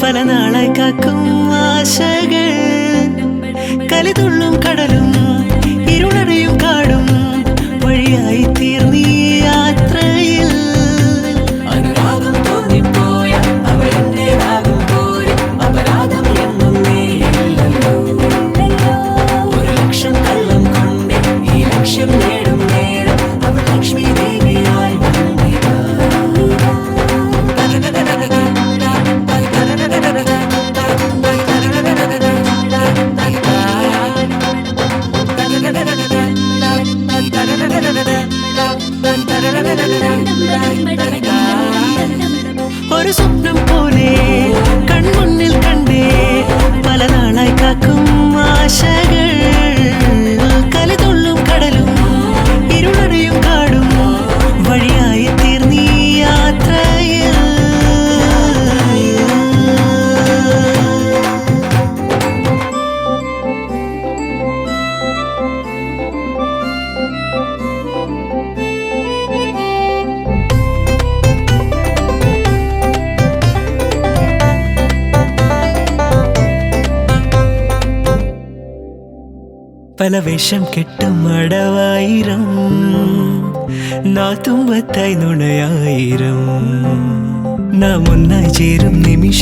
പല നാളായി കാക്കും ആശകൾ കലിതുള്ളും കടലും ഇരുളടയും കാടും വഴിയായി തീർന്നീ യാത്രയിൽ അനുരാഗം തോന്നിപ്പോയ അവളെന്റേതാകും പോലെ അപരാധം എന്നും നീയില്ലല്ലോ ഒരു ലക്ഷം കള്ളം കൊണ്ട് ഈ ലക്ഷ്യം നേടും നേരം അവൾ ലക്ഷ്മി ദേവിയായി ഒരു സ്വപ്നം പോലെ കൺമുന്നിൽ കണ്ടേ പല നാളായി കാക്കും ആശകൾ കലിതുള്ളും കടലും ഇരുളടയും കാടും വഴിയായി തീർന്നീ യാത്രയിൽ പല വേഷം കെട്ടും അടവായിരം നാത്തുമ്പത്തായി നുണയായിരം നാം ഒന്നായി ചേരും നിമിഷ